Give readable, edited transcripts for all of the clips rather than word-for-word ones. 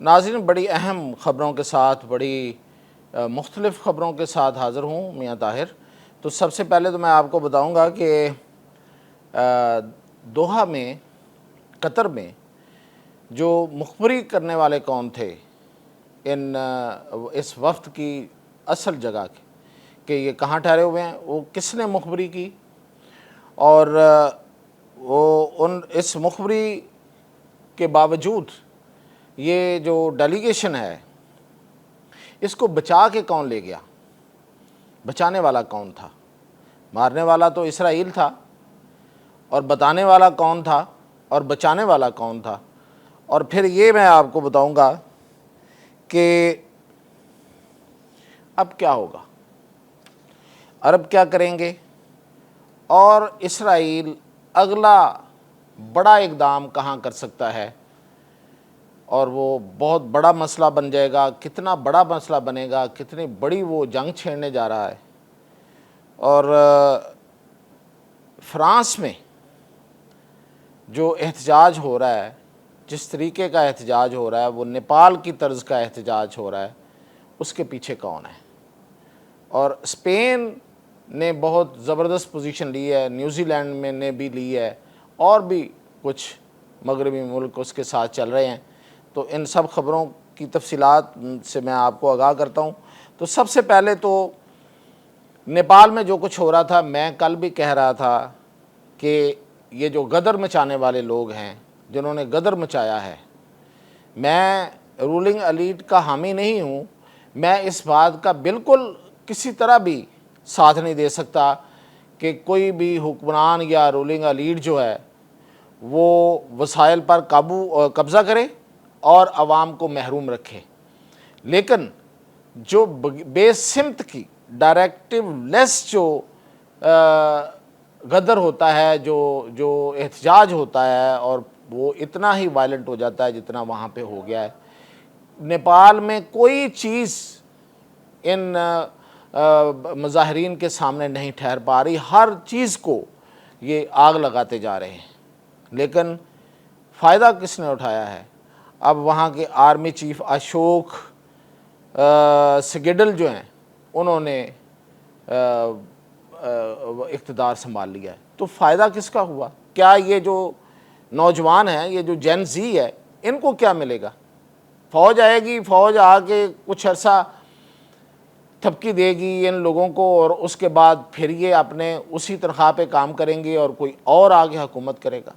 ناظرین، بڑی اہم خبروں کے ساتھ، بڑی مختلف خبروں کے ساتھ حاضر ہوں میاں طاہر۔ تو سب سے پہلے تو میں آپ کو بتاؤں گا کہ دوحہ میں، قطر میں جو مخبری کرنے والے کون تھے اس وفد کی اصل جگہ کے، کہ یہ کہاں ٹھہرے ہوئے ہیں، وہ کس نے مخبری کی، اور اس مخبری کے باوجود یہ جو ڈیلیگیشن ہے اس کو بچا کے کون لے گیا، بچانے والا کون تھا؟ مارنے والا تو اسرائیل تھا، اور بتانے والا کون تھا، اور بچانے والا کون تھا؟ اور پھر یہ میں آپ کو بتاؤں گا کہ اب کیا ہوگا، عرب کیا کریں گے، اور اسرائیل اگلا بڑا اقدام کہاں کر سکتا ہے، اور وہ بہت بڑا مسئلہ بن جائے گا، کتنا بڑا مسئلہ بنے گا، کتنی بڑی وہ جنگ چھیڑنے جا رہا ہے۔ اور فرانس میں جو احتجاج ہو رہا ہے، جس طریقے کا احتجاج ہو رہا ہے، وہ نیپال کی طرز کا احتجاج ہو رہا ہے، اس کے پیچھے کون ہے؟ اور اسپین نے بہت زبردست پوزیشن لی ہے، نیوزی لینڈ میں نے بھی لی ہے، اور بھی کچھ مغربی ملک اس کے ساتھ چل رہے ہیں۔ تو ان سب خبروں کی تفصیلات سے میں آپ کو آگاہ کرتا ہوں۔ تو سب سے پہلے تو نیپال میں جو کچھ ہو رہا تھا، میں کل بھی کہہ رہا تھا کہ یہ جو غدر مچانے والے لوگ ہیں، جنہوں نے غدر مچایا ہے، میں رولنگ ایلیٹ کا حامی نہیں ہوں، میں اس بات کا بالکل کسی طرح بھی ساتھ نہیں دے سکتا کہ کوئی بھی حکمران یا رولنگ ایلیٹ جو ہے وہ وسائل پر قبضہ کرے اور عوام کو محروم رکھے۔ لیکن جو بے سمت کی ڈائریکٹو لیس جو غدر ہوتا ہے، جو احتجاج ہوتا ہے، اور وہ اتنا ہی وائلنٹ ہو جاتا ہے جتنا وہاں پہ ہو گیا ہے۔ نیپال میں کوئی چیز ان مظاہرین کے سامنے نہیں ٹھہر پا رہی، ہر چیز کو یہ آگ لگاتے جا رہے ہیں۔ لیکن فائدہ کس نے اٹھایا ہے؟ اب وہاں کے آرمی چیف اشوک سگیڈل جو ہیں، انہوں نے اقتدار سنبھال لیا ہے۔ تو فائدہ کس کا ہوا؟ کیا یہ جو نوجوان ہیں، یہ جو جین زی ہے، ان کو کیا ملے گا؟ فوج آئے گی، فوج آ کے کچھ عرصہ تھپکی دے گی ان لوگوں کو، اور اس کے بعد پھر یہ اپنے اسی تنخواہ پہ کام کریں گے اور کوئی اور آگے حکومت کرے گا۔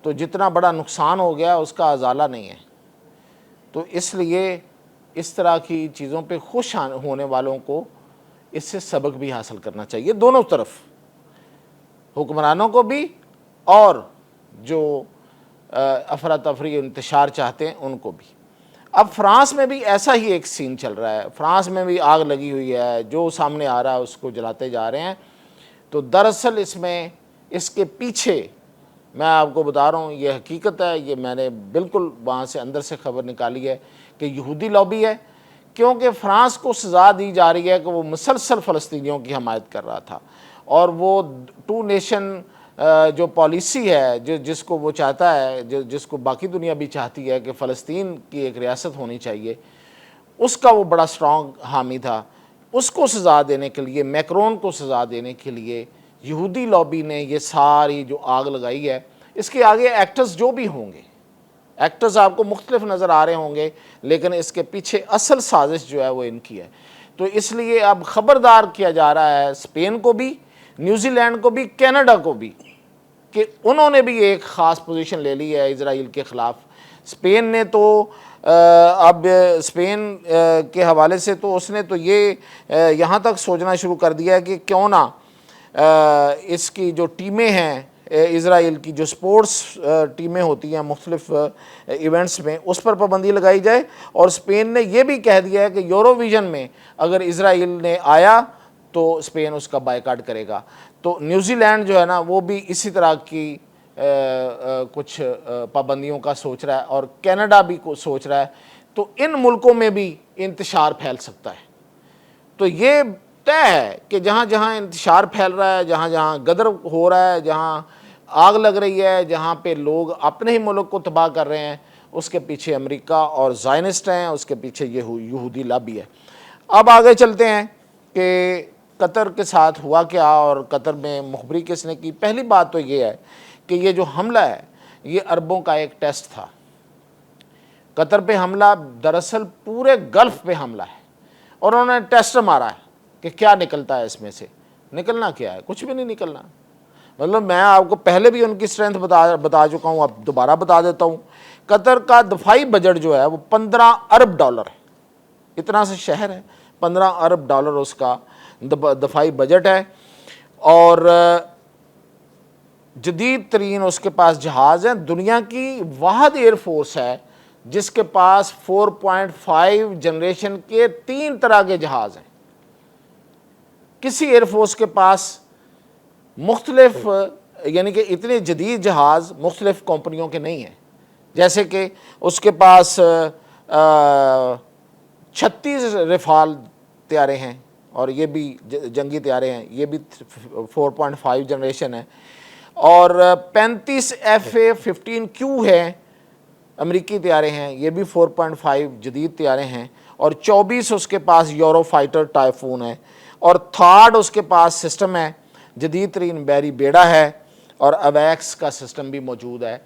تو جتنا بڑا نقصان ہو گیا اس کا ازالہ نہیں ہے۔ تو اس لیے اس طرح کی چیزوں پہ خوش ہونے والوں کو اس سے سبق بھی حاصل کرنا چاہیے، دونوں طرف، حکمرانوں کو بھی اور جو افراتفری انتشار چاہتے ہیں ان کو بھی۔ اب فرانس میں بھی ایسا ہی ایک سین چل رہا ہے، فرانس میں بھی آگ لگی ہوئی ہے، جو سامنے آ رہا ہے اس کو جلاتے جا رہے ہیں۔ تو دراصل اس کے پیچھے میں آپ کو بتا رہا ہوں، یہ حقیقت ہے، یہ میں نے بالکل وہاں سے اندر سے خبر نکالی ہے کہ یہودی لابی ہے، کیونکہ فرانس کو سزا دی جا رہی ہے کہ وہ مسلسل فلسطینیوں کی حمایت کر رہا تھا، اور وہ ٹو نیشن جو پالیسی ہے، جس کو وہ چاہتا ہے، جس کو باقی دنیا بھی چاہتی ہے کہ فلسطین کی ایک ریاست ہونی چاہیے، اس کا وہ بڑا سٹرونگ حامی تھا۔ اس کو سزا دینے کے لیے، میکرون کو سزا دینے کے لیے یہودی لابی نے یہ ساری جو آگ لگائی ہے۔ اس کے آگے ایکٹرز جو بھی ہوں گے، ایکٹرز آپ کو مختلف نظر آ رہے ہوں گے، لیکن اس کے پیچھے اصل سازش جو ہے وہ ان کی ہے۔ تو اس لیے اب خبردار کیا جا رہا ہے اسپین کو بھی، نیوزی لینڈ کو بھی، کینیڈا کو بھی، کہ انہوں نے بھی ایک خاص پوزیشن لے لی ہے اسرائیل کے خلاف۔ اسپین نے تو اب اسپین کے حوالے سے تو اس نے تو یہ یہاں تک سوچنا شروع کر دیا ہے کہ کیوں نہ اس کی جو ٹیمیں ہیں، اسرائیل کی جو سپورٹس ٹیمیں ہوتی ہیں مختلف ایونٹس میں، اس پر پابندی لگائی جائے۔ اور اسپین نے یہ بھی کہہ دیا ہے کہ یورو ویژن میں اگر اسرائیل نے آیا تو اسپین اس کا بائیکاٹ کرے گا۔ تو نیوزی لینڈ جو ہے نا، وہ بھی اسی طرح کی کچھ پابندیوں کا سوچ رہا ہے، اور کینیڈا بھی سوچ رہا ہے۔ تو ان ملکوں میں بھی انتشار پھیل سکتا ہے۔ تو یہ طے ہے کہ جہاں جہاں انتشار پھیل رہا ہے، جہاں جہاں غدر ہو رہا ہے، جہاں آگ لگ رہی ہے، جہاں پہ لوگ اپنے ہی ملک کو تباہ کر رہے ہیں، اس کے پیچھے امریکہ اور زائنسٹ ہیں، اس کے پیچھے یہودی لابی ہے۔ اب آگے چلتے ہیں کہ قطر کے ساتھ ہوا کیا اور قطر میں مخبری کس نے کی۔ پہلی بات تو یہ ہے کہ یہ جو حملہ ہے یہ عربوں کا ایک ٹیسٹ تھا۔ قطر پہ حملہ دراصل پورے گلف پہ حملہ ہے، اور انہوں نے ٹیسٹ مارا ہے کہ کیا نکلتا ہے اس میں سے۔ نکلنا کیا ہے؟ کچھ بھی نہیں نکلنا۔ مطلب میں آپ کو پہلے بھی ان کی اسٹرینتھ بتا چکا ہوں، اب دوبارہ بتا دیتا ہوں۔ قطر کا دفاعی بجٹ جو ہے وہ 15 ارب ڈالر ہے۔ اتنا سا شہر ہے، 15 ارب ڈالر اس کا دفاعی بجٹ ہے، اور جدید ترین اس کے پاس جہاز ہیں۔ دنیا کی واحد ایئر فورس ہے جس کے پاس 4.5 جنریشن کے 3 طرح کے جہاز ہیں۔ کسی ایئر فورس کے پاس مختلف یعنی کہ اتنے جدید جہاز مختلف کمپنیوں کے نہیں ہیں۔ جیسے کہ اس کے پاس 36 رفال طیارے ہیں، اور یہ بھی جنگی طیارے ہیں، یہ بھی 4.5 جنریشن ہے، اور 35 FA-15Q ہے، امریکی طیارے ہیں، یہ بھی 4.5 جدید طیارے ہیں، اور 24 اس کے پاس یورو فائٹر ٹائفون ہے، اور تھارڈ اس کے پاس سسٹم ہے، جدید ترین بحری بیڑا ہے، اور اویکس کا سسٹم بھی موجود ہے۔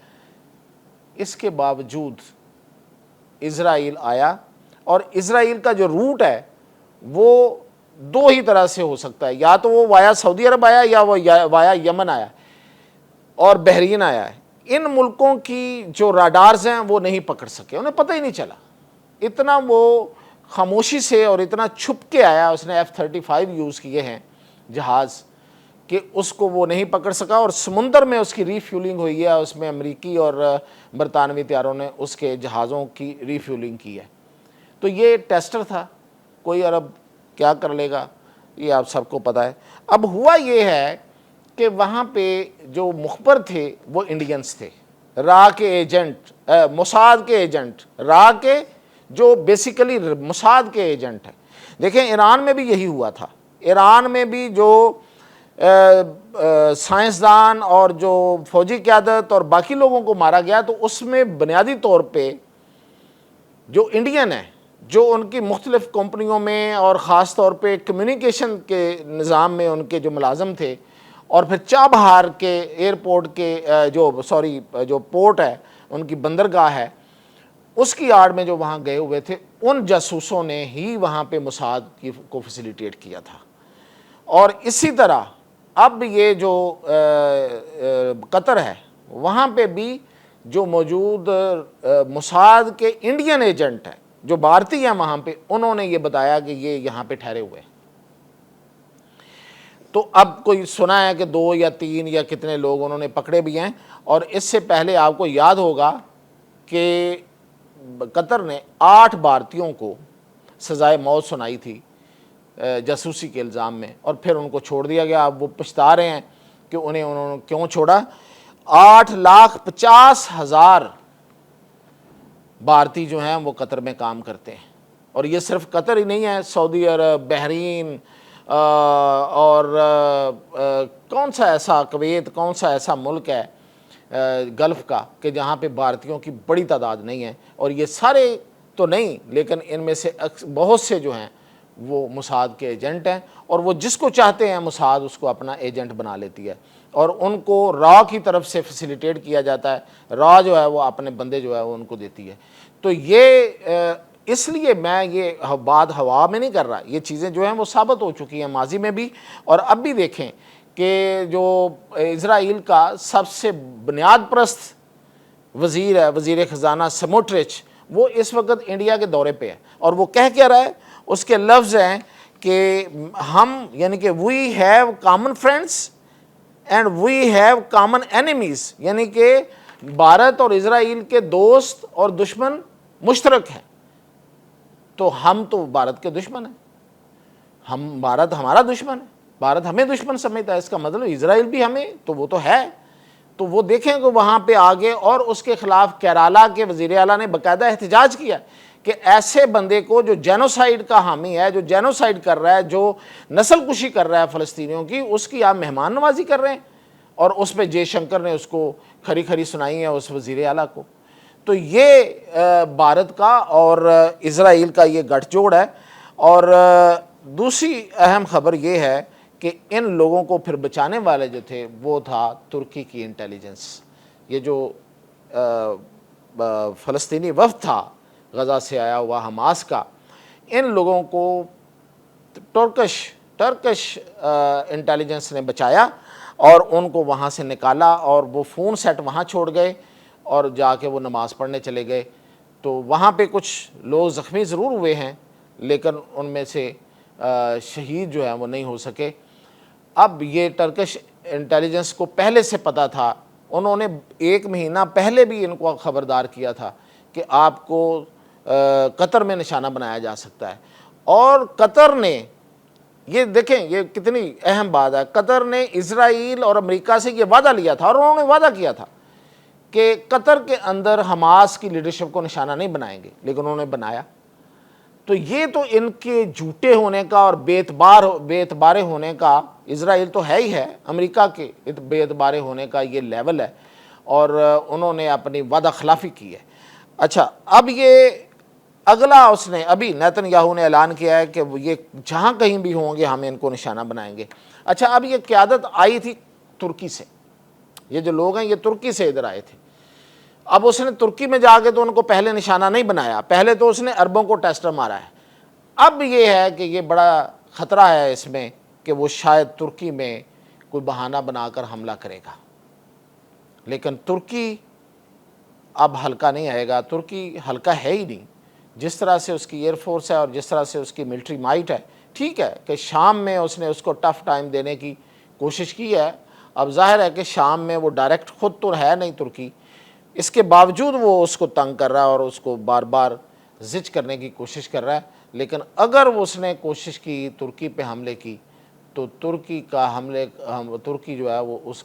اس کے باوجود اسرائیل آیا، اور اسرائیل کا جو روٹ ہے وہ 2 ہی طرح سے ہو سکتا ہے، یا تو وہ وایا سعودی عرب آیا، یا وہ وایا یمن آیا اور بحرین آیا ہے۔ ان ملکوں کی جو راڈارز ہیں وہ نہیں پکڑ سکے، انہیں پتہ ہی نہیں چلا۔ اتنا وہ خاموشی سے اور اتنا چھپ کے آیا، اس نے F-35 یوز کیے ہیں جہاز، کہ اس کو وہ نہیں پکڑ سکا، اور سمندر میں اس کی ری فیولنگ ہوئی ہے۔ اس میں امریکی اور برطانوی طیاروں نے اس کے جہازوں کی ری فیولنگ کی ہے۔ تو یہ ٹیسٹر تھا، کوئی عرب کیا کر لے گا یہ آپ سب کو پتہ ہے۔ اب ہوا یہ ہے کہ وہاں پہ جو مخبر تھے وہ انڈینز تھے، را کے ایجنٹ، موساد کے ایجنٹ، را کے جو بیسیکلی موساد کے ایجنٹ ہیں۔ دیکھیں ایران میں بھی یہی ہوا تھا۔ ایران میں بھی جو سائنسدان اور جو فوجی قیادت اور باقی لوگوں کو مارا گیا، تو اس میں بنیادی طور پہ جو انڈین ہیں، جو ان کی مختلف کمپنیوں میں اور خاص طور پہ کمیونیکیشن کے نظام میں ان کے جو ملازم تھے، اور پھر چابہار کے ایئرپورٹ کے جو پورٹ ہے، ان کی بندرگاہ ہے، اس کی آڑ میں جو وہاں گئے ہوئے تھے، ان جاسوسوں نے ہی وہاں پہ موساد کو فیسیلیٹیٹ کیا تھا۔ اور اسی طرح اب یہ جو قطر ہے، وہاں پہ بھی جو موجود موساد کے انڈین ایجنٹ ہیں جو بھارتی ہیں وہاں پہ، انہوں نے یہ بتایا کہ یہ یہاں پہ ٹھہرے ہوئے ہیں۔ تو اب کوئی سنا ہے کہ 2 یا 3 یا کتنے لوگ انہوں نے پکڑے بھی ہیں، اور اس سے پہلے آپ کو یاد ہوگا کہ قطر نے 8 بھارتیوں کو سزائے موت سنائی تھی جاسوسی کے الزام میں، اور پھر ان کو چھوڑ دیا گیا۔ اب وہ پچھتا رہے ہیں کہ انہوں نے کیوں چھوڑا۔ 8,50,000 بھارتی جو ہیں وہ قطر میں کام کرتے ہیں، اور یہ صرف قطر ہی نہیں ہے، سعودی عرب، بحرین، اور کون سا ایسا کویت، کون سا ایسا ملک ہے گلف کا کہ جہاں پہ بھارتیوں کی بڑی تعداد نہیں ہے۔ اور یہ سارے تو نہیں، لیکن ان میں سے بہت سے جو ہیں وہ موساد کے ایجنٹ ہیں، اور وہ جس کو چاہتے ہیں موساد اس کو اپنا ایجنٹ بنا لیتی ہے، اور ان کو را کی طرف سے فیسیلیٹیٹ کیا جاتا ہے۔ را جو ہے وہ اپنے بندے جو ہے وہ ان کو دیتی ہے۔ تو یہ اس لیے میں یہ بات ہوا میں نہیں کر رہا، یہ چیزیں جو ہیں وہ ثابت ہو چکی ہیں ماضی میں بھی، اور اب بھی دیکھیں کہ جو اسرائیل کا سب سے بنیاد پرست وزیر ہے، وزیر خزانہ سموٹرچ، وہ اس وقت انڈیا کے دورے پہ ہے، اور وہ کہہ کیا رہا ہے، اس کے لفظ ہیں کہ ہم یعنی کہ we have common friends and we have common enemies, یعنی کہ بھارت اور اسرائیل کے دوست اور دشمن مشترک ہیں۔ تو ہم تو بھارت کے دشمن ہیں، بھارت ہمارا دشمن ہے، بھارت ہمیں دشمن سمجھتا ہے، اس کا مطلب اسرائیل بھی ہمیں، تو وہ تو ہے۔ تو وہ دیکھیں کہ وہاں پہ آگے، اور اس کے خلاف کیرالا کے وزیر اعلیٰ نے باقاعدہ احتجاج کیا کہ ایسے بندے کو جو جینوسائیڈ کا حامی ہے، جو جینوسائیڈ کر رہا ہے، جو نسل کشی کر رہا ہے فلسطینیوں کی، اس کی آپ مہمان نوازی کر رہے ہیں۔ اور اس پہ جے شنکر نے اس کو کھری کھری سنائی ہے اس وزیر اعلیٰ کو۔ تو یہ بھارت کا اور اسرائیل کا یہ گٹھ جوڑ ہے۔ اور دوسری اہم خبر یہ ہے کہ ان لوگوں کو پھر بچانے والے جو تھے وہ تھا ترکی کی انٹیلیجنس۔ یہ جو فلسطینی وفد تھا غزہ سے آیا ہوا حماس کا، ان لوگوں کو ٹرکش انٹیلیجنس نے بچایا اور ان کو وہاں سے نکالا، اور وہ فون سیٹ وہاں چھوڑ گئے اور جا کے وہ نماز پڑھنے چلے گئے۔ تو وہاں پہ کچھ لوگ زخمی ضرور ہوئے ہیں، لیکن ان میں سے شہید جو ہے وہ نہیں ہو سکے۔ اب یہ ٹرکش انٹیلیجنس کو پہلے سے پتہ تھا، انہوں نے 1 مہینہ پہلے بھی ان کو خبردار کیا تھا کہ آپ کو قطر میں نشانہ بنایا جا سکتا ہے۔ اور قطر نے، یہ دیکھیں یہ کتنی اہم بات ہے، قطر نے اسرائیل اور امریکہ سے یہ وعدہ لیا تھا، اور انہوں نے وعدہ کیا تھا کہ قطر کے اندر حماس کی لیڈرشپ کو نشانہ نہیں بنائیں گے، لیکن انہوں نے بنایا۔ تو یہ تو ان کے جھوٹے ہونے کا اور بے اعتبارے ہونے کا، اسرائیل تو ہے ہی ہے، امریکہ کے بے اعتبارے ہونے کا یہ لیول ہے، اور انہوں نے اپنی وعدہ خلافی کی ہے۔ اچھا، اب یہ اگلا اس نے ابھی نیتن یاہو نے اعلان کیا ہے کہ یہ جہاں کہیں بھی ہوں گے ہم ان کو نشانہ بنائیں گے۔ اچھا، اب یہ قیادت آئی تھی ترکی سے، یہ جو لوگ ہیں یہ ترکی سے ادھر آئے تھے۔ اب اس نے ترکی میں جا کے تو ان کو پہلے نشانہ نہیں بنایا، پہلے تو اس نے عربوں کو ٹیسٹر مارا ہے۔ اب یہ ہے کہ یہ بڑا خطرہ ہے اس میں کہ وہ شاید ترکی میں کوئی بہانہ بنا کر حملہ کرے گا، لیکن ترکی اب ہلکا نہیں آئے گا۔ ترکی ہلکا ہے ہی نہیں، جس طرح سے اس کی ایئر فورس ہے اور جس طرح سے اس کی ملٹری مائٹ ہے۔ ٹھیک ہے کہ شام میں اس نے اس کو ٹف ٹائم دینے کی کوشش کی ہے، اب ظاہر ہے کہ شام میں وہ ڈائریکٹ خود تو ہے نہیں ترکی، اس کے باوجود وہ اس کو تنگ کر رہا ہے اور اس کو بار بار زچ کرنے کی کوشش کر رہا ہے۔ لیکن اگر اس نے کوشش کی ترکی پہ حملے کی تو ترکی جو ہے وہ اس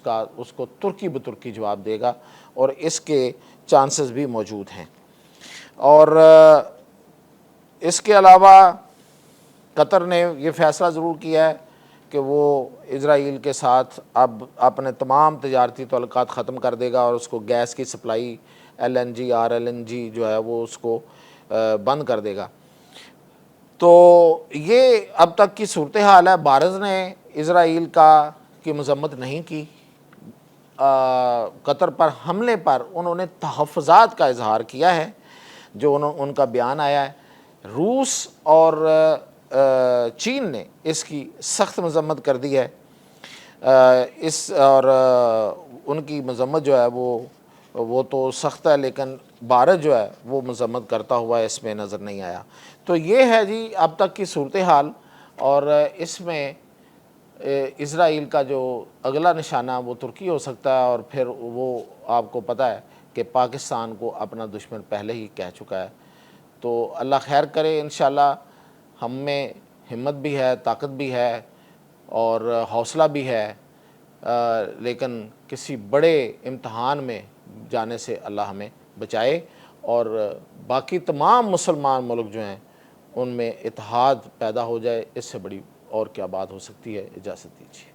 کو ترکی بترکی جواب دے گا، اور اس کے چانسز بھی موجود ہیں۔ اور اس کے علاوہ قطر نے یہ فیصلہ ضرور کیا ہے کہ وہ اسرائیل کے ساتھ اب اپنے تمام تجارتی تعلقات ختم کر دے گا، اور اس کو گیس کی سپلائی LNG RLNG جو ہے وہ اس کو بند کر دے گا۔ تو یہ اب تک کی صورتحال ہے۔ بھارت نے اسرائیل کی مذمت نہیں کی، قطر پر حملے پر انہوں نے تحفظات کا اظہار کیا ہے، جو ان کا بیان آیا ہے۔ روس اور چین نے اس کی سخت مذمت کر دی ہے، اور ان کی مذمت جو ہے وہ تو سخت ہے، لیکن بھارت جو ہے وہ مذمت کرتا ہوا اس میں نظر نہیں آیا۔ تو یہ ہے جی اب تک کی صورتحال، اور اس میں اسرائیل کا جو اگلا نشانہ وہ ترکی ہو سکتا ہے، اور پھر وہ آپ کو پتہ ہے کہ پاکستان کو اپنا دشمن پہلے ہی کہہ چکا ہے۔ تو اللہ خیر کرے، انشاءاللہ ہم میں ہمت بھی ہے، طاقت بھی ہے اور حوصلہ بھی ہے، لیکن کسی بڑے امتحان میں جانے سے اللہ ہمیں بچائے، اور باقی تمام مسلمان ملک جو ہیں ان میں اتحاد پیدا ہو جائے۔ اس سے بڑی اور کیا بات ہو سکتی ہے؟ اجازت دیجیے۔